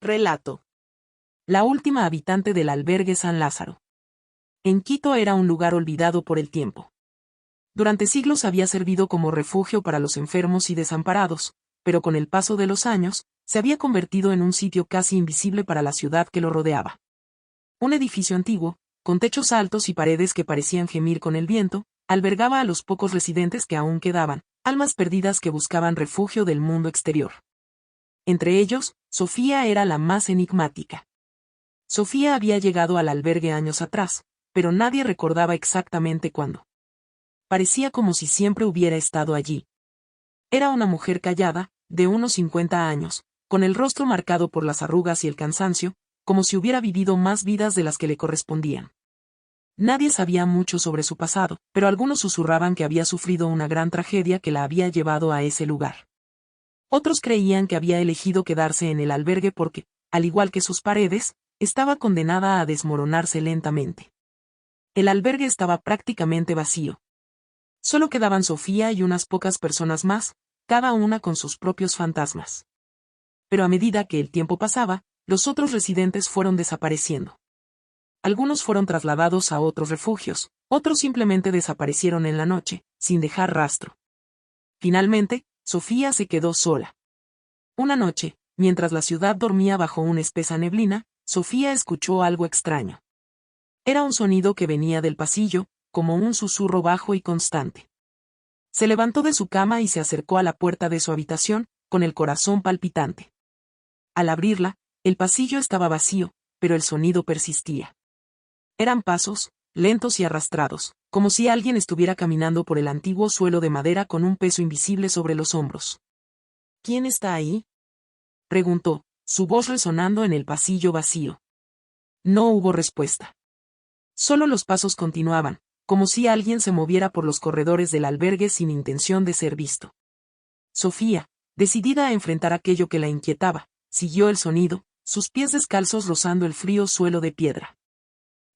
Relato. La última habitante del albergue San Lázaro. En Quito era un lugar olvidado por el tiempo. Durante siglos había servido como refugio para los enfermos y desamparados, pero con el paso de los años, se había convertido en un sitio casi invisible para la ciudad que lo rodeaba. Un edificio antiguo, con techos altos y paredes que parecían gemir con el viento, albergaba a los pocos residentes que aún quedaban, almas perdidas que buscaban refugio del mundo exterior. Entre ellos, Sofía era la más enigmática. Sofía había llegado al albergue años atrás, pero nadie recordaba exactamente cuándo. Parecía como si siempre hubiera estado allí. Era una mujer callada, de unos 50 años, con el rostro marcado por las arrugas y el cansancio, como si hubiera vivido más vidas de las que le correspondían. Nadie sabía mucho sobre su pasado, pero algunos susurraban que había sufrido una gran tragedia que la había llevado a ese lugar. Otros creían que había elegido quedarse en el albergue porque, al igual que sus paredes, estaba condenada a desmoronarse lentamente. El albergue estaba prácticamente vacío. Solo quedaban Sofía y unas pocas personas más, cada una con sus propios fantasmas. Pero a medida que el tiempo pasaba, los otros residentes fueron desapareciendo. Algunos fueron trasladados a otros refugios, otros simplemente desaparecieron en la noche, sin dejar rastro. Finalmente, Sofía se quedó sola. Una noche, mientras la ciudad dormía bajo una espesa neblina, Sofía escuchó algo extraño. Era un sonido que venía del pasillo, como un susurro bajo y constante. Se levantó de su cama y se acercó a la puerta de su habitación, con el corazón palpitante. Al abrirla, el pasillo estaba vacío, pero el sonido persistía. Eran pasos, lentos y arrastrados, como si alguien estuviera caminando por el antiguo suelo de madera con un peso invisible sobre los hombros. ¿Quién está ahí?, preguntó, su voz resonando en el pasillo vacío. No hubo respuesta. Solo los pasos continuaban, como si alguien se moviera por los corredores del albergue sin intención de ser visto. Sofía, decidida a enfrentar aquello que la inquietaba, siguió el sonido, sus pies descalzos rozando el frío suelo de piedra.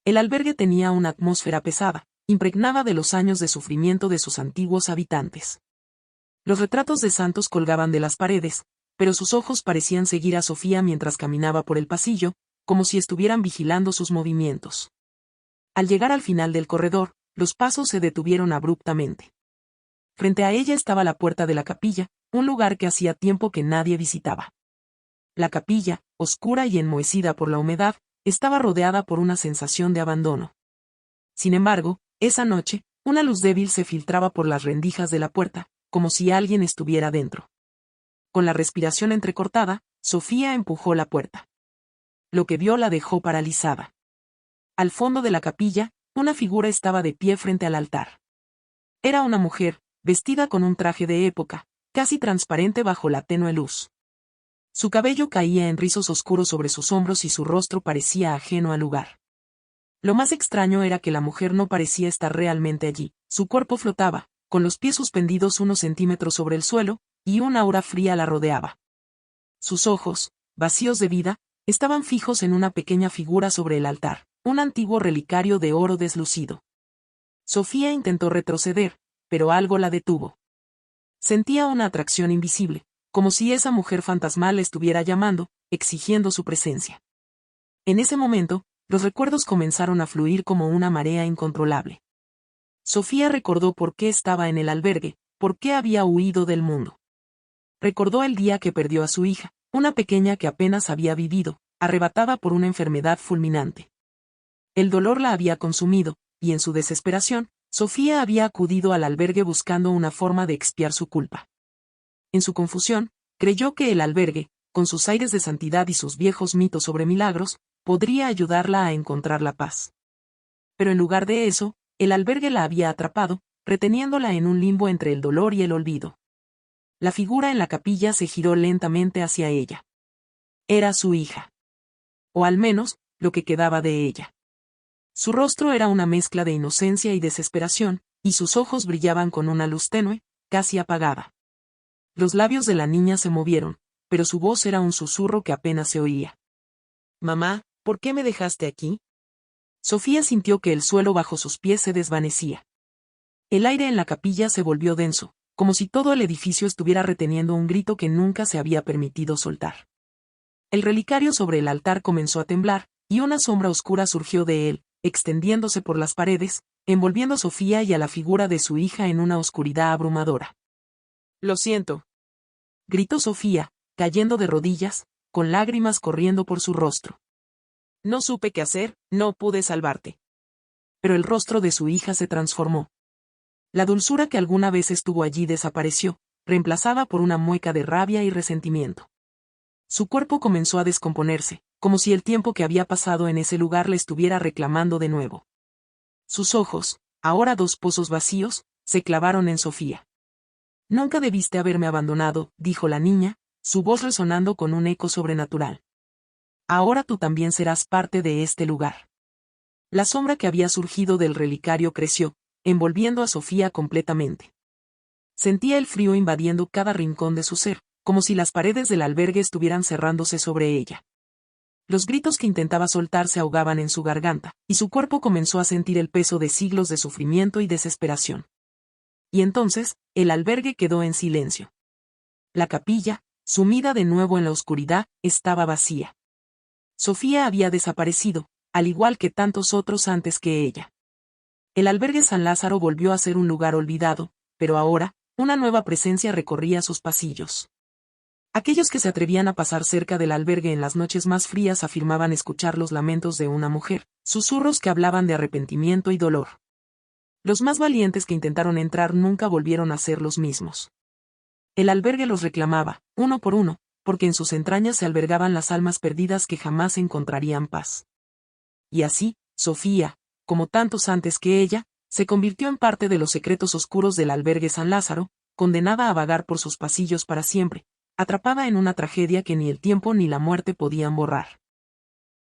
El albergue tenía una atmósfera pesada, impregnada de los años de sufrimiento de sus antiguos habitantes. Los retratos de santos colgaban de las paredes, pero sus ojos parecían seguir a Sofía mientras caminaba por el pasillo, como si estuvieran vigilando sus movimientos. Al llegar al final del corredor, los pasos se detuvieron abruptamente. Frente a ella estaba la puerta de la capilla, un lugar que hacía tiempo que nadie visitaba. La capilla, oscura y enmohecida por la humedad, estaba rodeada por una sensación de abandono. Sin embargo, esa noche, una luz débil se filtraba por las rendijas de la puerta, como si alguien estuviera dentro. Con la respiración entrecortada, Sofía empujó la puerta. Lo que vio la dejó paralizada. Al fondo de la capilla, una figura estaba de pie frente al altar. Era una mujer, vestida con un traje de época, casi transparente bajo la tenue luz. Su cabello caía en rizos oscuros sobre sus hombros y su rostro parecía ajeno al lugar. Lo más extraño era que la mujer no parecía estar realmente allí, su cuerpo flotaba, con los pies suspendidos unos centímetros sobre el suelo, y una aura fría la rodeaba. Sus ojos, vacíos de vida, estaban fijos en una pequeña figura sobre el altar, un antiguo relicario de oro deslucido. Sofía intentó retroceder, pero algo la detuvo. Sentía una atracción invisible, como si esa mujer fantasmal le estuviera llamando, exigiendo su presencia. En ese momento, los recuerdos comenzaron a fluir como una marea incontrolable. Sofía recordó por qué estaba en el albergue, por qué había huido del mundo. Recordó el día que perdió a su hija, una pequeña que apenas había vivido, arrebatada por una enfermedad fulminante. El dolor la había consumido, y en su desesperación, Sofía había acudido al albergue buscando una forma de expiar su culpa. En su confusión, creyó que el albergue, con sus aires de santidad y sus viejos mitos sobre milagros, podría ayudarla a encontrar la paz. Pero en lugar de eso, el albergue la había atrapado, reteniéndola en un limbo entre el dolor y el olvido. La figura en la capilla se giró lentamente hacia ella. Era su hija. O al menos, lo que quedaba de ella. Su rostro era una mezcla de inocencia y desesperación, y sus ojos brillaban con una luz tenue, casi apagada. Los labios de la niña se movieron, pero su voz era un susurro que apenas se oía. «Mamá, ¿por qué me dejaste aquí?». Sofía sintió que el suelo bajo sus pies se desvanecía. El aire en la capilla se volvió denso, como si todo el edificio estuviera reteniendo un grito que nunca se había permitido soltar. El relicario sobre el altar comenzó a temblar, y una sombra oscura surgió de él, extendiéndose por las paredes, envolviendo a Sofía y a la figura de su hija en una oscuridad abrumadora. «Lo siento», gritó Sofía, cayendo de rodillas, con lágrimas corriendo por su rostro. «No supe qué hacer, no pude salvarte». Pero el rostro de su hija se transformó. La dulzura que alguna vez estuvo allí desapareció, reemplazada por una mueca de rabia y resentimiento. Su cuerpo comenzó a descomponerse, como si el tiempo que había pasado en ese lugar le estuviera reclamando de nuevo. Sus ojos, ahora dos pozos vacíos, se clavaron en Sofía. «Nunca debiste haberme abandonado», dijo la niña, su voz resonando con un eco sobrenatural. «Ahora tú también serás parte de este lugar». La sombra que había surgido del relicario creció, envolviendo a Sofía completamente. Sentía el frío invadiendo cada rincón de su ser, como si las paredes del albergue estuvieran cerrándose sobre ella. Los gritos que intentaba soltar se ahogaban en su garganta, y su cuerpo comenzó a sentir el peso de siglos de sufrimiento y desesperación. Y entonces, el albergue quedó en silencio. La capilla, sumida de nuevo en la oscuridad, estaba vacía. Sofía había desaparecido, al igual que tantos otros antes que ella. El albergue San Lázaro volvió a ser un lugar olvidado, pero ahora, una nueva presencia recorría sus pasillos. Aquellos que se atrevían a pasar cerca del albergue en las noches más frías afirmaban escuchar los lamentos de una mujer, susurros que hablaban de arrepentimiento y dolor. Los más valientes que intentaron entrar nunca volvieron a ser los mismos. El albergue los reclamaba, uno por uno, porque en sus entrañas se albergaban las almas perdidas que jamás encontrarían paz. Y así, Sofía, como tantos antes que ella, se convirtió en parte de los secretos oscuros del albergue San Lázaro, condenada a vagar por sus pasillos para siempre, atrapada en una tragedia que ni el tiempo ni la muerte podían borrar.